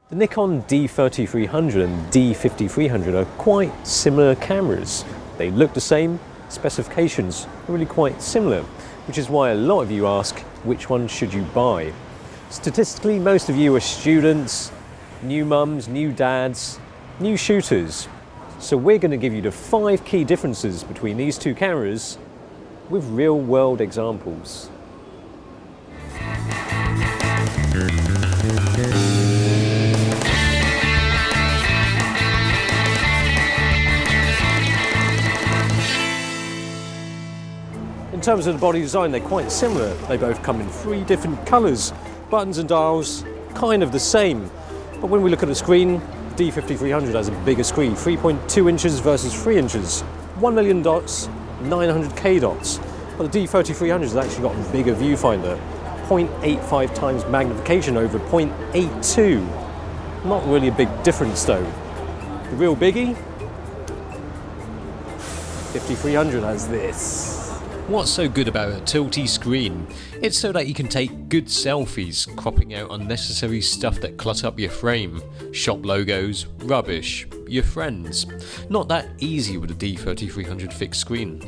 The Nikon D3300 and D5300 are quite similar cameras. They look the same, specifications are really quite similar, which is why a lot of you ask, which one should you buy? Statistically, most of you are students, new mums, new dads, new shooters. So we're going to give you the 5 key differences between these two cameras with real-world examples. In terms of the body design, they're quite similar. They both come in 3 different colours. Buttons and dials, kind of the same. But when we look at the screen, the D5300 has a bigger screen, 3.2 inches versus 3 inches. 1 million dots, 900k dots. But the D3300 has actually got a bigger viewfinder, 0.85 times magnification over 0.82. Not really a big difference though. The real biggie, 5300 has this. What's so good about a tilty screen? It's so that you can take good selfies, cropping out unnecessary stuff that clutter up your frame. Shop logos, rubbish, your friends. Not that easy with a D3300 fixed screen.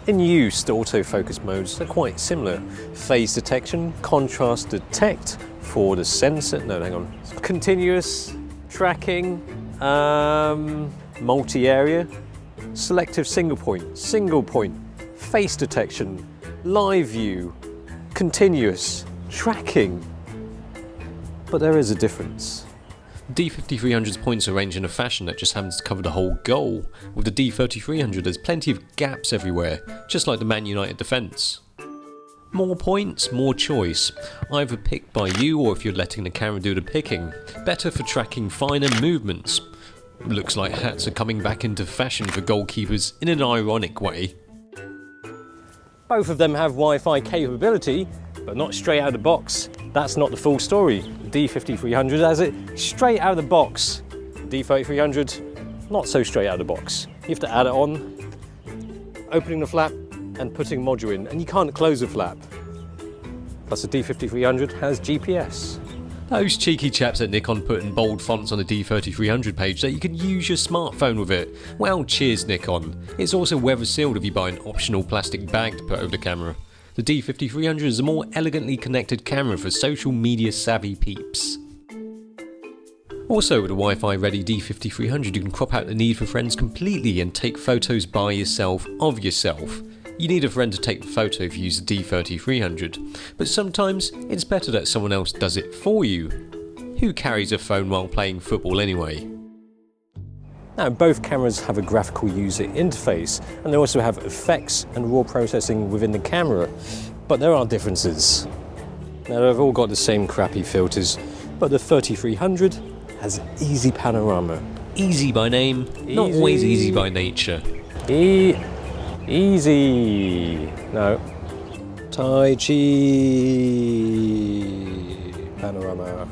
In use, the autofocus modes are quite similar. Phase detection, contrast detect for the sensor, no hang on, continuous tracking, multi-area, selective single point, face detection, live view, continuous, tracking. But there is a difference. D5300's points are arranged in a fashion that just happens to cover the whole goal. With the D3300 there's plenty of gaps everywhere, just like the Man United defence. More points, more choice. Either picked by you or if you're letting the camera do the picking. Better for tracking finer movements. Looks like hats are coming back into fashion for goalkeepers in an ironic way. Both of them have Wi-Fi capability, but not straight out of the box. That's not the full story. The D5300 has it straight out of the box. The D3300, not so straight out of the box. You have to add it on, opening the flap and putting module in, and you can't close the flap. Plus the D5300 has GPS. Those cheeky chaps at Nikon put in bold fonts on the D3300 page that you can use your smartphone with it. Well, cheers Nikon. It's also weather sealed if you buy an optional plastic bag to put over the camera. The D5300 is a more elegantly connected camera for social media savvy peeps. Also with a Wi-Fi ready D5300 you can crop out the need for friends completely and take photos by yourself of yourself. You need a friend to take the photo if you use the D3300, but sometimes it's better that someone else does it for you. Who carries a phone while playing football anyway? Now both cameras have a graphical user interface and they also have effects and raw processing within the camera, but there are differences. Now they've all got the same crappy filters, but the 3300 has easy panorama. Easy by name, not always easy by nature. Easy. No. Tai Chi panorama.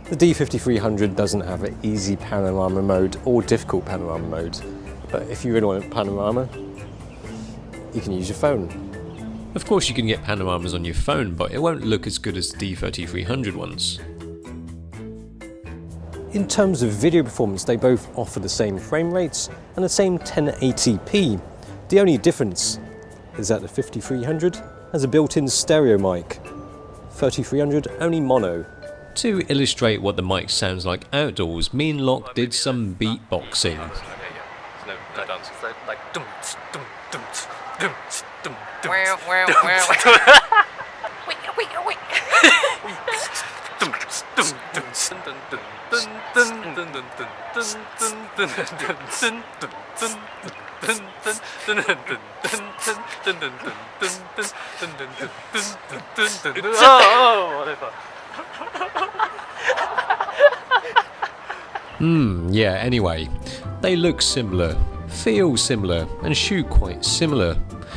The D5300 doesn't have an easy panorama mode or difficult panorama mode. But if you really want a panorama, you can use your phone. Of course you can get panoramas on your phone, but it won't look as good as the D3300 ones. In terms of video performance, they both offer the same frame rates and the same 1080p. The only difference is that the 5300 has a built-in stereo mic, 3300 only mono. To illustrate what the mic sounds like outdoors, me and Locke did some beatboxing. No dance. Like dum dum dum dum dum dum. Yeah, anyway, they look similar, feel similar, and shoot quite similar.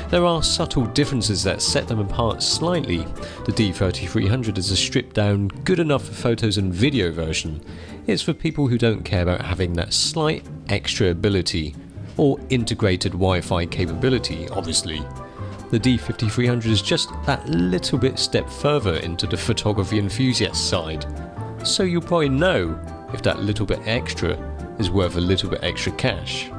There are subtle differences that set them apart slightly. The D3300 is a stripped down, good enough for photos and video version. It's for people who don't care about having that slight extra ability, or integrated Wi-Fi capability, obviously. the D5300 is just that little bit step further into the photography enthusiast side, so you'll probably know if that little bit extra is worth a little bit extra cash.